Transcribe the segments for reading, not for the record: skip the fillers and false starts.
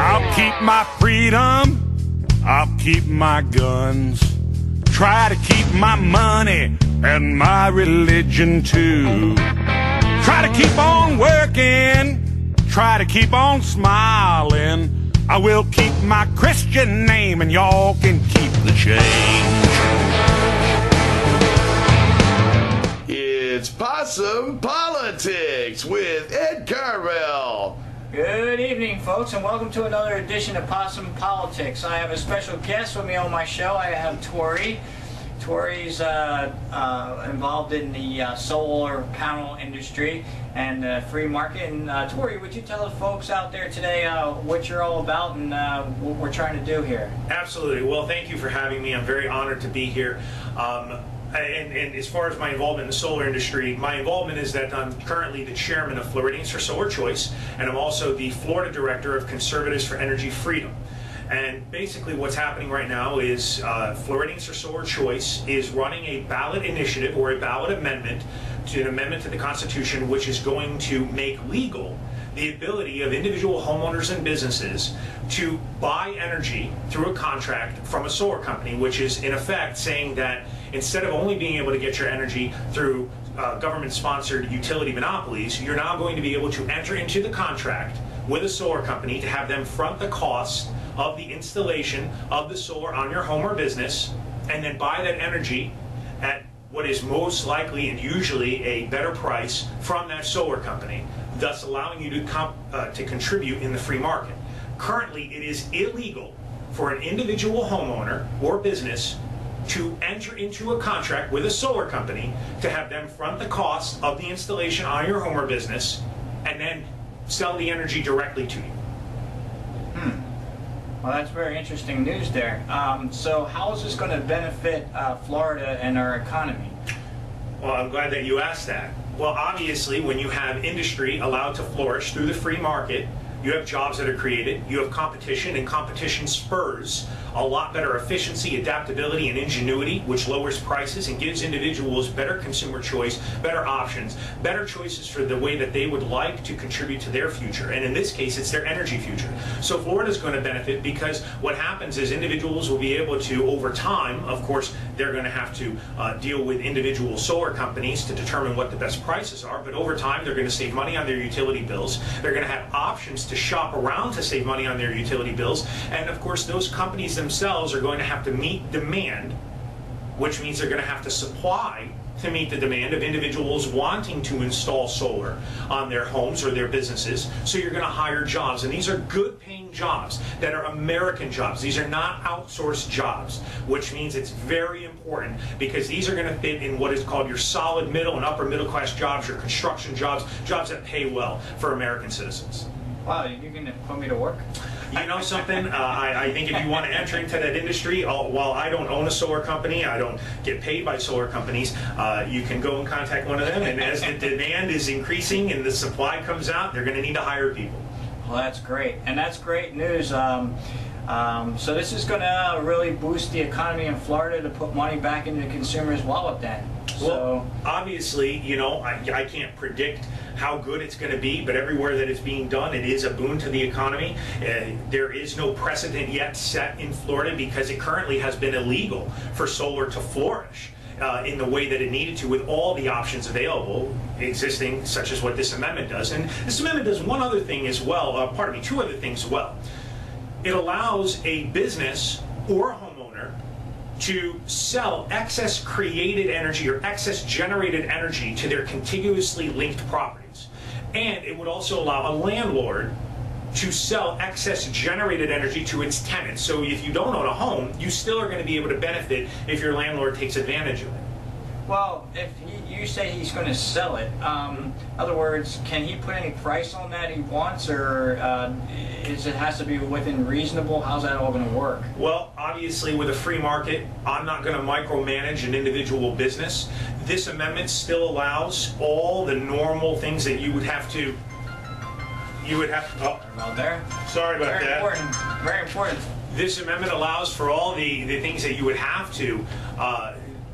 I'll keep my freedom, I'll keep my guns, try to keep my money and my religion too. Try to keep on working, try to keep on smiling. I will keep my Christian name and y'all can keep the change. It's Possum Politics with Ed Carnevale. Good evening, folks, and welcome to another edition of Possum Politics. I have a special guest with me on my show. I have Tory. Tory's involved in the solar panel industry and free market. And Tory, would you tell the folks out there today what you're all about and what we're trying to do here? Absolutely. Well, thank you for having me. I'm very honored to be here. And as far as my involvement in the solar industry, my involvement is that I'm currently the chairman of Floridians for Solar Choice, and I'm also the Florida director of Conservatives for Energy Freedom. And basically what's happening right now is Floridians for Solar Choice is running a ballot initiative or a ballot amendment to the Constitution, which is going to make legal the ability of individual homeowners and businesses to buy energy through a contract from a solar company, which is in effect saying that instead of only being able to get your energy through government-sponsored utility monopolies, you're now going to be able to enter into the contract with a solar company to have them front the cost of the installation of the solar on your home or business, and then buy that energy at what is most likely and usually a better price from that solar company, thus allowing you to contribute in the free market. Currently, it is illegal for an individual homeowner or business to enter into a contract with a solar company to have them front the cost of the installation on your home or business and then sell the energy directly to you. Well, that's very interesting news there. So how is this going to benefit Florida and our economy? Well, I'm glad that you asked that. Well, obviously, when you have industry allowed to flourish through the free market, you have jobs that are created, you have competition, and competition spurs a lot better efficiency, adaptability, and ingenuity, which lowers prices and gives individuals better consumer choice, better options, better choices for the way that they would like to contribute to their future. And in this case, it's their energy future. So Florida's going to benefit because what happens is individuals will be able to, over time, of course, they're going to have to deal with individual solar companies to determine what the best prices are, but over time, they're going to save money on their utility bills. They're going to have options to shop around to save money on their utility bills. And of course, those companies themselves are going to have to meet demand, which means they're going to have to supply to meet the demand of individuals wanting to install solar on their homes or their businesses. So you're going to hire jobs, and these are good paying jobs that are American jobs. These are not outsourced jobs, which means it's very important because these are going to fit in what is called your solid middle and upper middle class jobs, your construction jobs, jobs that pay well for American citizens. Wow, you're going to put me to work? You know something? I think if you want to enter into that industry, while I don't own a solar company, I don't get paid by solar companies, you can go and contact one of them, and as the demand is increasing and the supply comes out, they're going to need to hire people. Well, that's great, and that's great news. So this is going to really boost the economy in Florida to put money back into the consumer's wallet then. Well, obviously, you know, I can't predict how good it's going to be, but everywhere that it's being done, it is a boon to the economy. There is no precedent yet set in Florida because it currently has been illegal for solar to flourish in the way that it needed to, with all the options available existing, such as what this amendment does. And this amendment does one other thing as well, two other things as well. It allows a business or a homeowner to sell excess created energy or excess generated energy to their contiguously linked properties. And it would also allow a landlord to sell excess generated energy to its tenants. So if you don't own a home, you still are going to be able to benefit if your landlord takes advantage of it. Well, if you say he's going to sell it, in other words, can he put any price on that he wants, or it has to be within reasonable? How's that all going to work? Well, obviously, with a free market, I'm not going to micromanage an individual business. This amendment still allows all the normal things that you would have to. Oh, about there. Sorry about that. Very important. Very important. This amendment allows for all the things that you would have to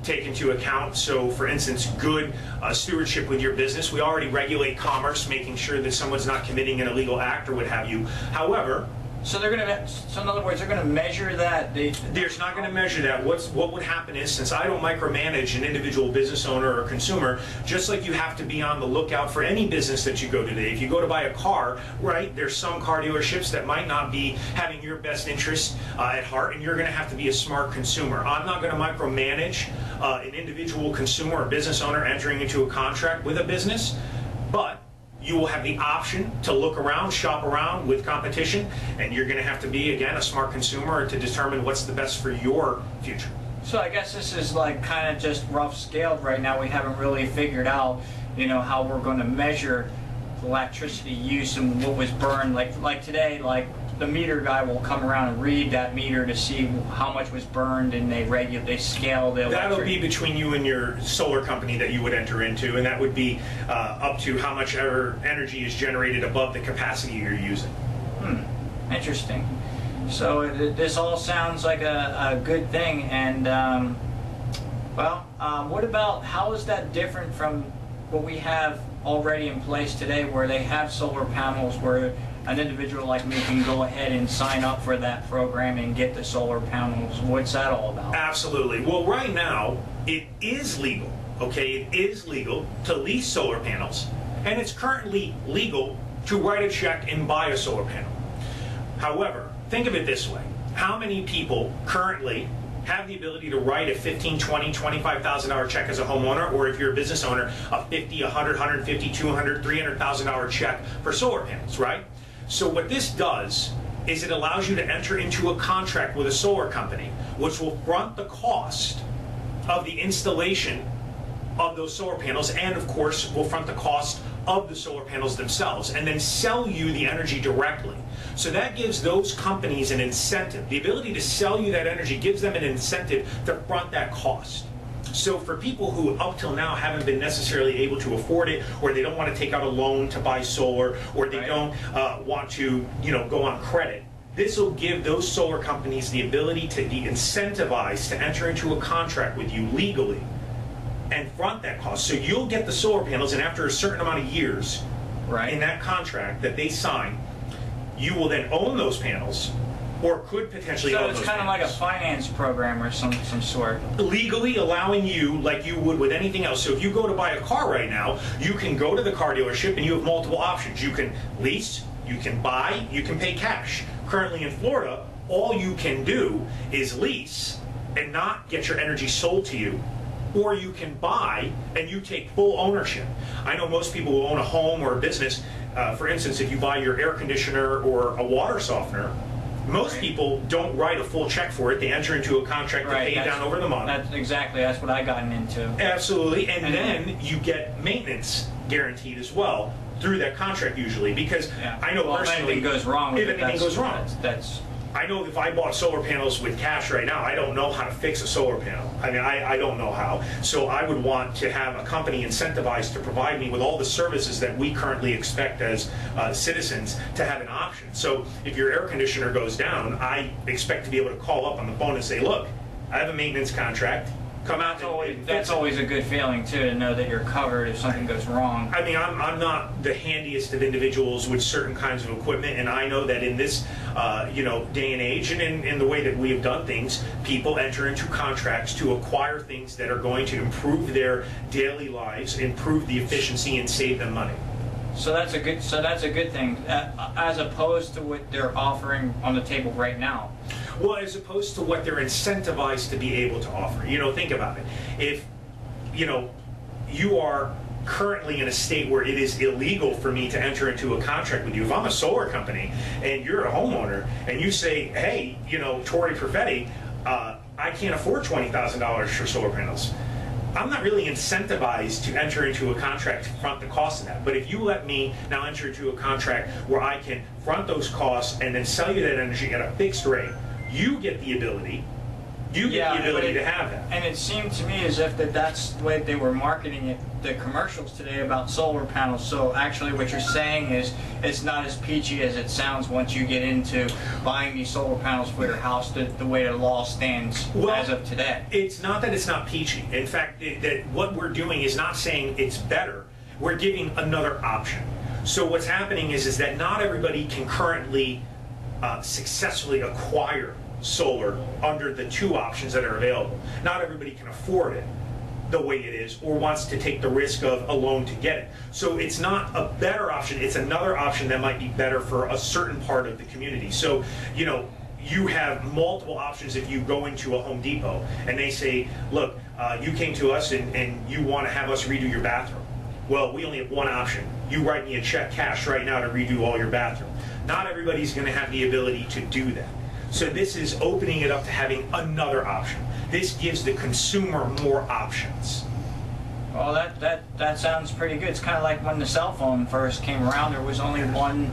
take into account. So, for instance, good stewardship with your business. We already regulate commerce, making sure that someone's not committing an illegal act or what have you. However, So they're gonna. So in other words, they're gonna measure that. They're not going to measure that. What would happen is, since I don't micromanage an individual business owner or consumer, just like you have to be on the lookout for any business that you go to today. If you go to buy a car, right, there's some car dealerships that might not be having your best interest at heart, and you're going to have to be a smart consumer. I'm not going to micromanage an individual consumer or business owner entering into a contract with a business, but you will have the option to look around, shop around with competition, and you're going to have to be, again, a smart consumer to determine what's the best for your future. So I guess this is like kind of just rough scaled right now. We haven't really figured out, you know, how we're going to measure the electricity use and what was burned. Like today, like the meter guy will come around and read that meter to see how much was burned, and they scale the electric. That'll be between you and your solar company that you would enter into, and that would be up to how much energy is generated above the capacity you're using. Interesting. So this all sounds like a good thing, and what about, how is that different from what we have already in place today, where they have solar panels where an individual like me can go ahead and sign up for that program and get the solar panels? What's that all about? Absolutely. Well, right now, it is legal, okay? It is legal to lease solar panels, and it's currently legal to write a check and buy a solar panel. However, think of it this way. How many people currently have the ability to write a $15,000, $20,000, $25,000 check as a homeowner, or if you're a business owner, a $50,000, $100,000, $150,000, $200,000, $300,000 check for solar panels, right? So what this does is it allows you to enter into a contract with a solar company, which will front the cost of the installation of those solar panels, and of course will front the cost of the solar panels themselves, and then sell you the energy directly. So that gives those companies an incentive. The ability to sell you that energy gives them an incentive to front that cost. So for people who up till now haven't been necessarily able to afford it, or they don't want to take out a loan to buy solar, or they don't want to, go on credit, this will give those solar companies the ability to be incentivized to enter into a contract with you legally and front that cost. So you'll get the solar panels, and after a certain amount of years in that contract that they sign, you will then own those panels, or could potentially own those panels. So it's kind of like a finance program or some sort. Legally allowing you, like you would with anything else. So if you go to buy a car right now, you can go to the car dealership and you have multiple options. You can lease, you can buy, you can pay cash. Currently in Florida, all you can do is lease and not get your energy sold to you. Or you can buy and you take full ownership. I know most people who own a home or a business, for instance, if you buy your air conditioner or a water softener, most people don't write a full check for it. They enter into a contract to pay it down over the month. That's what I gotten into. Absolutely, and then you get maintenance guaranteed as well through that contract usually, because I know personally, if anything goes wrong, I know if I bought solar panels with cash right now, I don't know how to fix a solar panel. I mean, I don't know how. So I would want to have a company incentivized to provide me with all the services that we currently expect as citizens to have an option. So if your air conditioner goes down, I expect to be able to call up on the phone and say, look, I have a maintenance contract. Come out. That's always a good feeling too, to know that you're covered if something goes wrong. I mean, I'm not the handiest of individuals with certain kinds of equipment, and I know that in this day and age, and in the way that we have done things, people enter into contracts to acquire things that are going to improve their daily lives, improve the efficiency, and save them money. So that's a good thing, as opposed to what they're offering on the table right now. Well, as opposed to what they're incentivized to be able to offer. Think about it. If, you are currently in a state where it is illegal for me to enter into a contract with you, if I'm a solar company and you're a homeowner and you say, hey, Tory Perfetti, I can't afford $20,000 for solar panels, I'm not really incentivized to enter into a contract to front the cost of that. But if you let me now enter into a contract where I can front those costs and then sell you that energy at a fixed rate, you get the ability to have that. And it seemed to me as if that's the way they were marketing it, the commercials today about solar panels. So actually what you're saying is it's not as peachy as it sounds once you get into buying these solar panels for your house, the way the law stands as of today. It's not that it's not peachy. In fact, that what we're doing is not saying it's better. We're giving another option. So what's happening is that not everybody can currently successfully acquire solar under the two options that are available. Not everybody can afford it the way it is or wants to take the risk of a loan to get it. So it's not a better option, it's another option that might be better for a certain part of the community. So, you know, you have multiple options if you go into a Home Depot and they say, look, you came to us and you want to have us redo your bathroom. Well, we only have one option. You write me a check cash right now to redo all your bathroom. Not everybody's going to have the ability to do that. So this is opening it up to having another option. This gives the consumer more options. Well, that sounds pretty good. It's kind of like when the cell phone first came around. There was only one,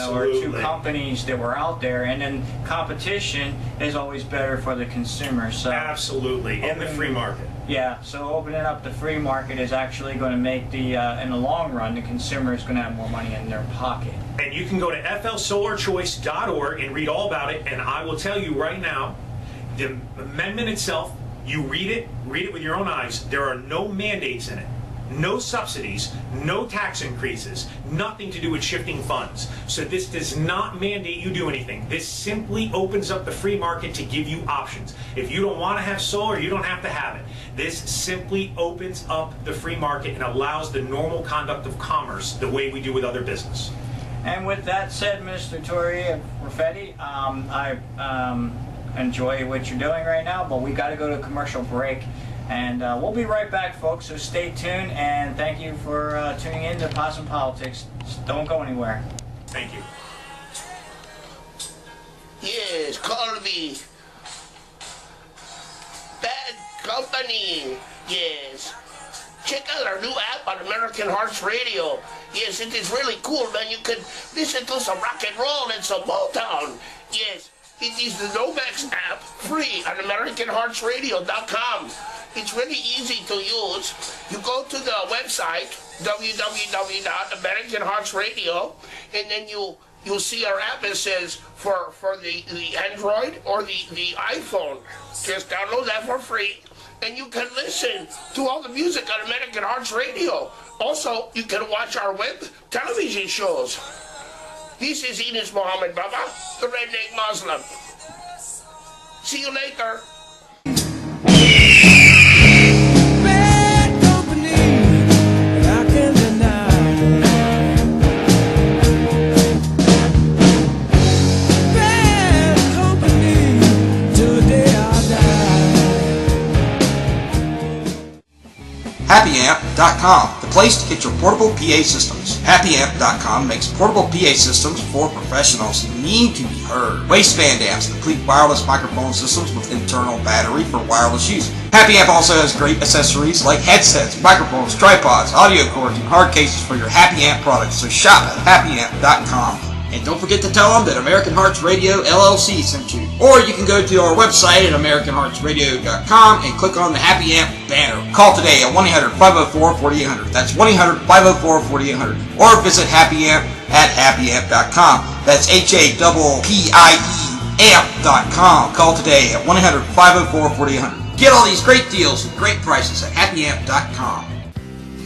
or two companies that were out there, and then competition is always better for the consumer. So absolutely, in the free market. Yeah, so opening up the free market is actually going to make the, in the long run, the consumer is going to have more money in their pocket. And you can go to flsolarchoice.org and read all about it, and I will tell you right now, the amendment itself, you read it with your own eyes. There are no mandates in it, no subsidies, no tax increases, nothing to do with shifting funds. So this does not mandate you do anything. This simply opens up the free market to give you options. If you don't want to have solar, you don't have to have it. This simply opens up the free market and allows the normal conduct of commerce the way we do with other business. And with that said, Mr. Tory Perfetti, I enjoy what you're doing right now, but we got to go to a commercial break. And we'll be right back, folks, so stay tuned, and thank you for tuning in to Possum Politics. Don't go anywhere. Thank you. Yes, call me. Bad Company. Yes. Check out our new app on American Hearts Radio. Yes, it is really cool, man. You can listen to some rock and roll and some Motown. Yes, it is the Novex app, free on AmericanHeartsRadio.com. It's really easy to use. You go to the website, www.AmericanHeartsRadio, and then you'll see our app. It says for the Android or the iPhone. Just download that for free, and you can listen to all the music on American Hearts Radio. Also, you can watch our web television shows. This is Enos Mohammed Baba, the redneck Muslim. See you later. HappyAmp.com, the place to get your portable PA systems. HappyAmp.com makes portable PA systems for professionals who need to be heard. Waistband amps, complete wireless microphone systems with internal battery for wireless use. HappyAmp also has great accessories like headsets, microphones, tripods, audio cords, and hard cases for your HappyAmp products. So shop at HappyAmp.com. And don't forget to tell them that American Hearts Radio LLC sent you. Or you can go to our website at AmericanHeartsRadio.com and click on the Happy Amp banner. Call today at 1-800-504-4800. That's 1-800-504-4800. Or visit Happy Amp at happyamp.com. That's HAPPIE amp.com. Call today at 1-800-504-4800. Get all these great deals and great prices at happyamp.com.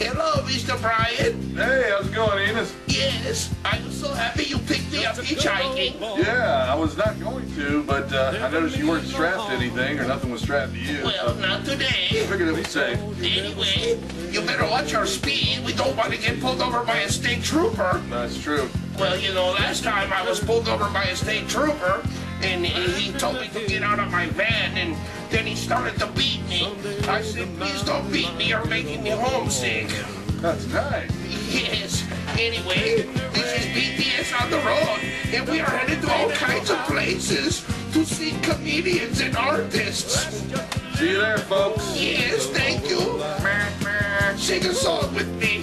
Hello, Mr. Brian. Hey, how's it going, Enos? Yes, I'm so happy you picked me up hitchhiking. Yeah, I was not going to, but I noticed you weren't strapped to anything, or nothing was strapped to you. Well, not today. I figured it'd be safe. Anyway, you better watch our speed. We don't want to get pulled over by a state trooper. That's true. Well, you know, last time I was pulled over by a state trooper, and he told me to get out of my van, and then he started to beat me. I said, please don't beat me, you're making me homesick. That's nice. Yes. Anyway, this is BTS on the road, and we are headed to all kinds of places to see comedians and artists. See you there, folks. Yes, thank you. Sing a song with me.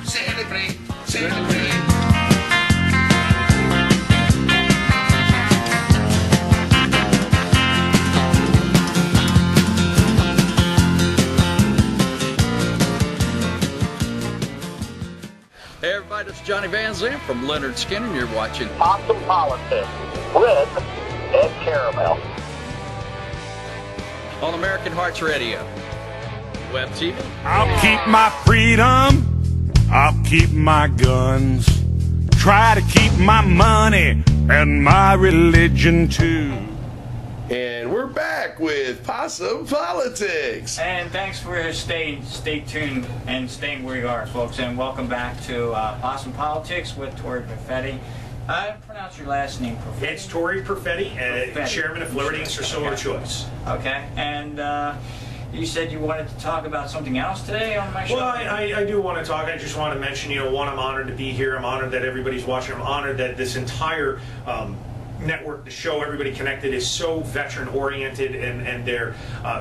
Celebrate, celebrate. Hey everybody, it's Johnny Van Zandt from Leonard Skinner, and you're watching Possum Politics with Ed Caramel on American Hearts Radio, Web TV. I'll keep my freedom. I'll keep my guns. Try to keep my money and my religion too. And we're back with Possum Politics. And thanks for stay tuned and staying where you are, folks. And welcome back to Possum Politics with Tory Perfetti. Pronounce your last name, Perfetti. It's Tory Perfetti, Chairman of Floridians for Solar Choice. Okay. And you said you wanted to talk about something else today on my show? Well, I do want to talk. I just want to mention, one, I'm honored to be here. I'm honored that everybody's watching. I'm honored that this entire network, the show, Everybody Connected, is so veteran-oriented, and they're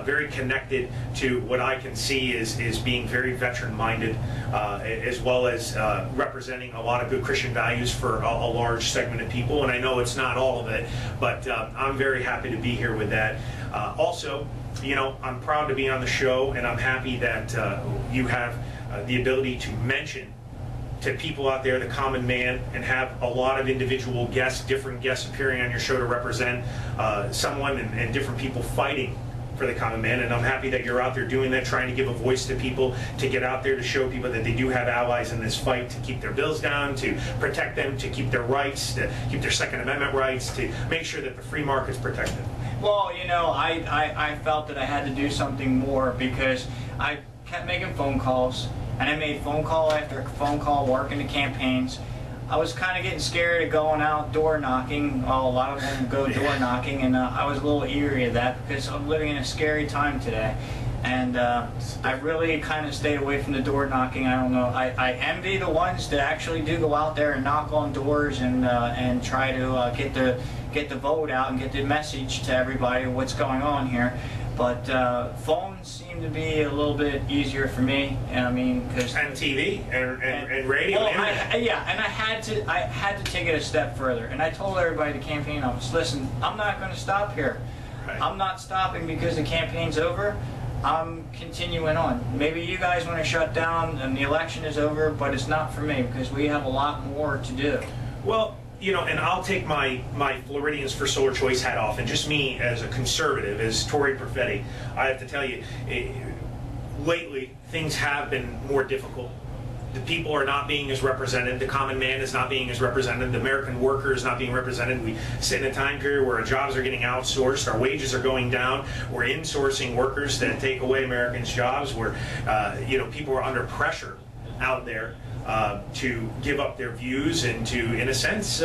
very connected to what I can see is being very veteran-minded, as well as representing a lot of good Christian values for a large segment of people. And I know it's not all of it, but I'm very happy to be here with that. Also, I'm proud to be on the show, and I'm happy that you have the ability to mention to people out there the common man, and have a lot of individual guests, different guests appearing on your show to represent someone and different people fighting for the common man. And I'm happy that you're out there doing that, trying to give a voice to people, to get out there to show people that they do have allies in this fight, to keep their bills down, to protect them, to keep their rights, to keep their Second Amendment rights, to make sure that the free market's protected. Well, I felt that I had to do something more, because I kept making phone calls, and I made phone call after phone call working the campaigns. I was kind of getting scared of going out door knocking. Well, a lot of them go door knocking, and I was a little eerie of that, because I'm living in a scary time today. And I really kind of stayed away from the door knocking. I don't know. I envy the ones that actually do go out there and knock on doors and try to get the vote out and get the message to everybody of what's going on here. But phones seem to be a little bit easier for me. And I mean, because and TV and radio. Well, and yeah, and I had to take it a step further. And I told everybody at the campaign office, listen, I'm not going to stop here. Right. I'm not stopping because the campaign's over. I'm continuing on. Maybe you guys want to shut down and the election is over, but it's not for me, because we have a lot more to do. Well, and I'll take my Floridians for Solar Choice hat off, and just me as a conservative, as Tory Perfetti, I have to tell you, lately things have been more difficult. The people are not being as represented. The common man is not being as represented. The American worker is not being represented. We sit in a time period where our jobs are getting outsourced. Our wages are going down. We're insourcing workers that take away Americans' jobs. Where people are under pressure out there to give up their views and to, in a sense,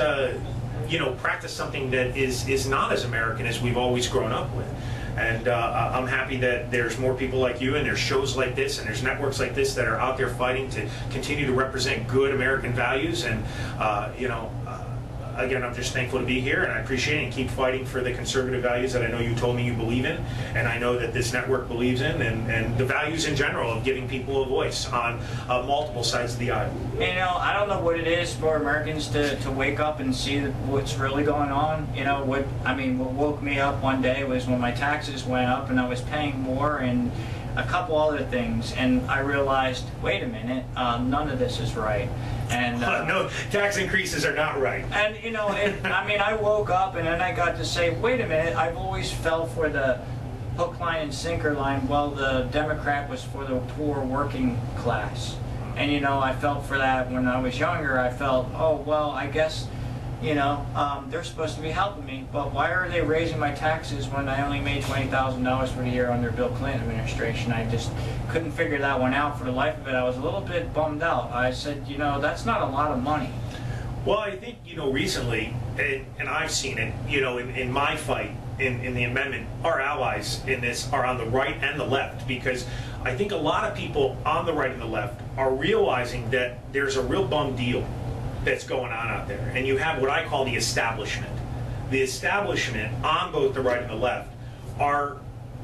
practice something that is not as American as we've always grown up with. And I'm happy that there's more people like you, and there's shows like this, and there's networks like this that are out there fighting to continue to represent good American values. And again, I'm just thankful to be here, and I appreciate it, and keep fighting for the conservative values that I know you told me you believe in, and I know that this network believes in, and the values in general of giving people a voice on multiple sides of the aisle. I don't know what it is for Americans to wake up and see what's really going on. What woke me up one day was when my taxes went up and I was paying more, and a couple other things, and I realized, wait a minute, none of this is right. And no, tax increases are not right. And I woke up and then I got to say, wait a minute, I've always fell for the hook, line, and sinker line. Well, the Democrat was for the poor working class. And I felt for that when I was younger. I felt, oh well, I guess they're supposed to be helping me, but why are they raising my taxes when I only made $20,000 for the year under Bill Clinton administration? I just couldn't figure that one out for the life of it. I was a little bit bummed out. I said, that's not a lot of money. Well, I think, recently, and I've seen it, in my fight in the amendment, our allies in this are on the right and the left, because I think a lot of people on the right and the left are realizing that there's a real bum deal that's going on out there. And you have what I call the establishment. The establishment on both the right and the left are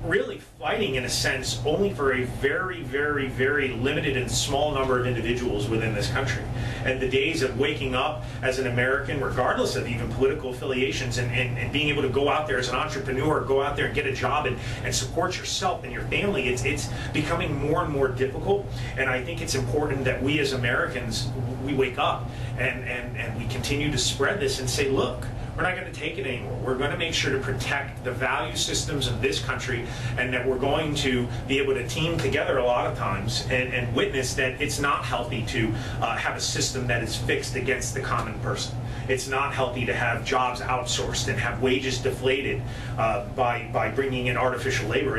really fighting, in a sense, only for a very, very, very limited and small number of individuals within this country. And the days of waking up as an American, regardless of even political affiliations, and being able to go out there as an entrepreneur, go out there and get a job and support yourself and your family, it's becoming more and more difficult. And I think it's important that we as Americans, we wake up and we continue to spread this and say, look, we're not going to take it anymore. We're going to make sure to protect the value systems of this country, and that we're we're going to be able to team together a lot of times and witness that it's not healthy to have a system that is fixed against the common person. It's not healthy to have jobs outsourced and have wages deflated by bringing in artificial labor.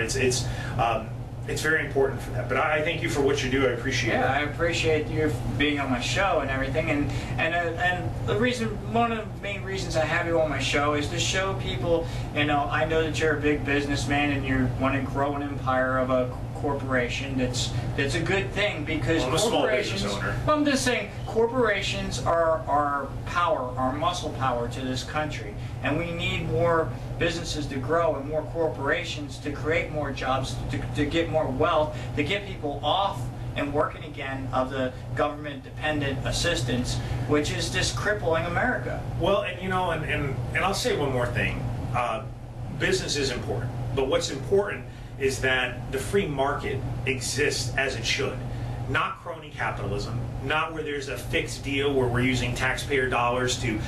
It's very important for that. But I thank you for what you do. I appreciate it. Yeah, I appreciate you being on my show and everything. And the reason, one of the main reasons I have you on my show is to show people, you know, I know that you're a big businessman and you want to grow an empire of a corporation. That's a good thing, because I'm a small corporations, business owner. well, I'm just saying, corporations are power, are muscle power to this country, and we need more businesses to grow and more corporations to create more jobs, to get more wealth, to get people off and working again of the government-dependent assistance, which is just crippling America. Well, and you know, and I'll say one more thing. Business is important, but what's important is that the free market exists as it should. Not crony capitalism, not where there's a fixed deal where we're using taxpayer dollars to,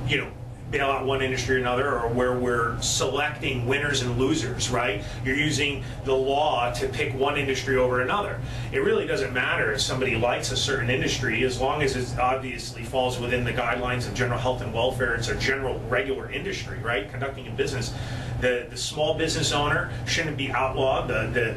you know, bail out one industry or another, or where we're selecting winners and losers, right? You're using the law to pick one industry over another. It really doesn't matter if somebody likes a certain industry, as long as it obviously falls within the guidelines of general health and welfare. It's a general regular industry, right? Conducting a business. The small business owner shouldn't be outlawed. The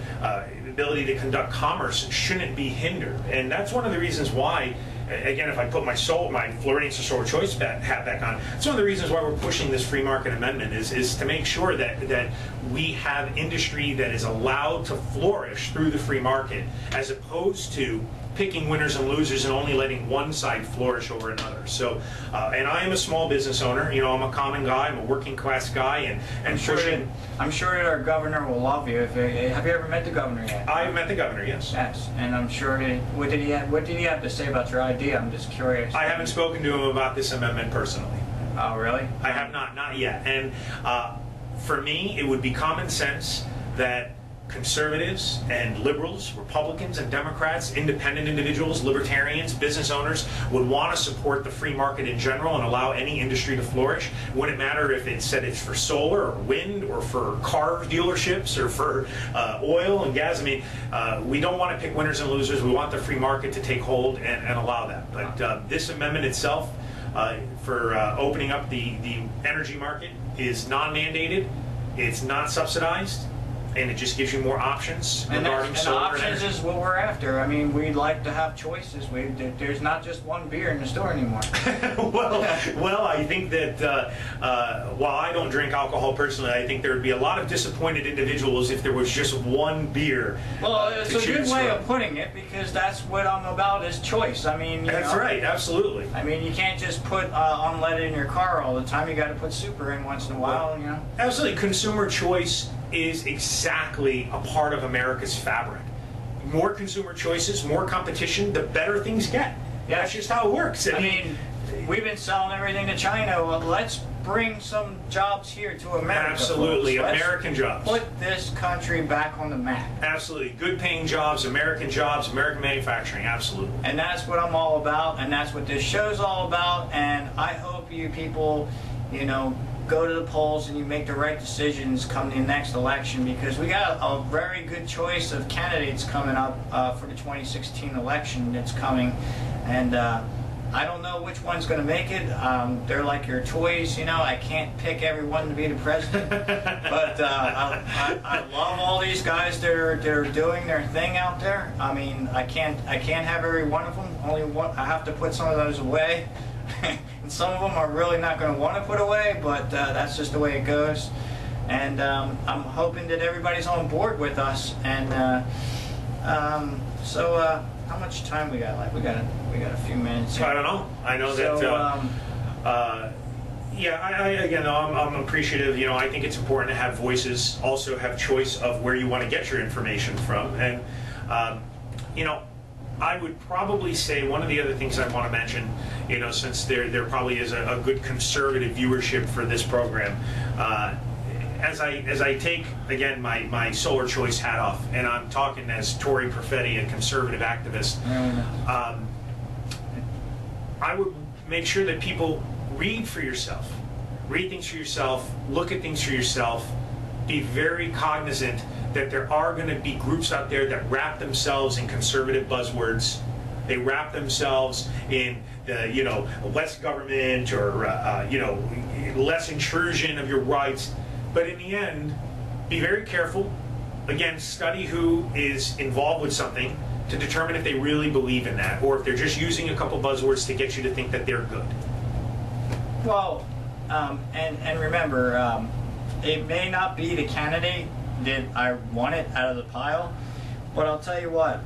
ability to conduct commerce shouldn't be hindered. And that's one of the reasons why, again, if I put my Floridians for Solar Choice hat back on, it's one of the reasons why we're pushing this free market amendment is to make sure that we have industry that is allowed to flourish through the free market, as opposed to picking winners and losers and only letting one side flourish over another. So, and I am a small business owner. You know, I'm a common guy. I'm a working class guy, and I'm sure that our governor will love you. Have you ever met the governor yet? I've met the governor, yes. Yes, and I'm sure what did he have to say about your idea? I'm just curious. I haven't spoken to him about this amendment personally. Oh, really? I have not yet. And for me, it would be common sense that conservatives and liberals, Republicans and Democrats, independent individuals, libertarians, business owners would want to support the free market in general and allow any industry to flourish. It wouldn't matter if it said it's for solar or wind or for car dealerships or for oil and gas. I mean, we don't want to pick winners and losers. We want the free market to take hold and allow that. But this amendment itself for opening up the energy market is non-mandated. It's not subsidized. And it just gives you more options regarding solar and options is what we're after. I mean, we'd like to have choices. There's not just one beer in the store anymore. well, I think that while I don't drink alcohol personally, I think there would be a lot of disappointed individuals if there was just one beer. Well, it's a good way of putting it, because that's what I'm about, is choice. I mean, that's right, absolutely. I mean, you can't just put unleaded in your car all the time. You got to put super in once in a while, you know. Absolutely, consumer choice is exactly a part of America's fabric. More consumer choices, more competition, the better things get. Yeah, that's just how it works. I mean, we've been selling everything to China. Well, let's bring some jobs here to America. Absolutely, American jobs. Put this country back on the map. Absolutely, good paying jobs, American manufacturing, absolutely. And that's what I'm all about, and that's what this show's all about, and I hope you people, you know, go to the polls and you make the right decisions come the next election, because we got a very good choice of candidates coming up for the 2016 election that's coming, and I don't know which one's going to make it. They're like your toys, you know. I can't pick everyone to be the president, but I love all these guys that are doing their thing out there. I mean, I can't have every one of them. Only one. I have to put some of those away. And some of them are really not going to want to put away, but that's just the way it goes. And I'm hoping that everybody's on board with us. And so, how much time we got left? We got a few minutes. I don't know. I know that. Yeah, I'm appreciative. You know, I think it's important to have voices, also have choice of where you want to get your information from, and you know. I would probably say one of the other things I want to mention, you know, since there probably is a good conservative viewership for this program, as I take, again, my solar choice hat off, and I'm talking as Tory Perfetti, a conservative activist, I would make sure that people read for yourself. Read things for yourself, look at things for yourself, be very cognizant that there are going to be groups out there that wrap themselves in conservative buzzwords. They wrap themselves in the, less government or, less intrusion of your rights. But in the end, be very careful. Again, study who is involved with something to determine if they really believe in that, or if they're just using a couple buzzwords to get you to think that they're good. Well, and remember, it may not be the candidate that I wanted out of the pile, but I'll tell you what,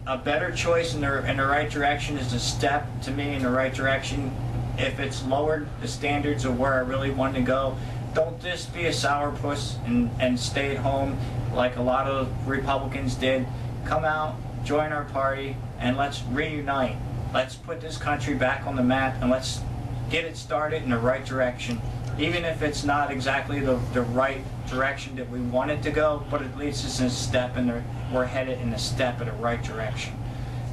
a better choice in the right direction is a step to me in the right direction. If it's lowered the standards of where I really want to go, don't just be a sourpuss and stay at home like a lot of Republicans did. Come out, join our party, and let's reunite. Let's put this country back on the map, and let's get it started in the right direction. Even if it's not exactly the right direction that we want it to go, but at least it's a step we're headed in a step in the right direction.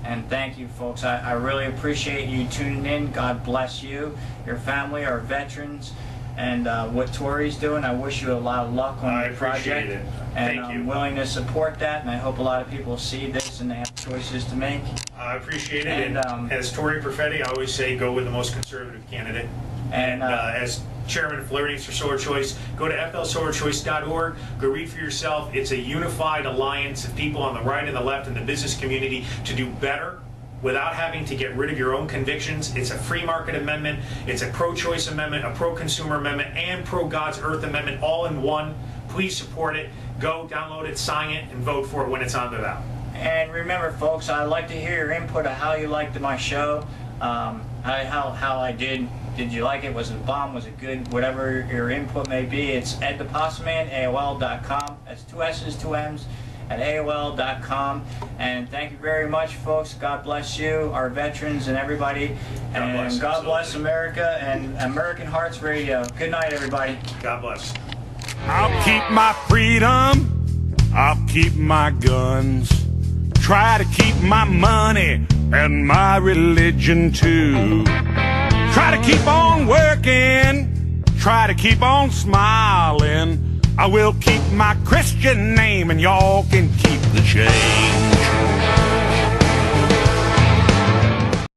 And thank you, folks. I really appreciate you tuning in. God bless you, your family, our veterans, and what Tory's doing. I wish you a lot of luck on your project. It. And I'm willing to support that, and I hope a lot of people see this and they have choices to make. I appreciate it. And as Tory Perfetti, I always say, go with the most conservative candidate. And as chairman of Floridians for Solar Choice, go to flsolarchoice.org. Go read for yourself. It's a unified alliance of people on the right and the left and the business community to do better without having to get rid of your own convictions. It's a free market amendment. It's a pro-choice amendment, a pro-consumer amendment, and pro-God's Earth amendment all in one. Please support it. Go download it, sign it, and vote for it when it's on the ballot. And remember, folks, I'd like to hear your input of how you liked my show, how I did. Did you like it? Was it a bomb? Was it good? Whatever your input may be, it's @thepossumman, AOL.com. That's 2 S's, 2 M's at AOL.com. And thank you very much, folks. God bless you, our veterans, and everybody. And God bless America and American Hearts Radio. Good night, everybody. God bless. I'll keep my freedom, I'll keep my guns, try to keep my money and my religion too. Try to keep on working, try to keep on smiling. I will keep my Christian name and y'all can keep the change.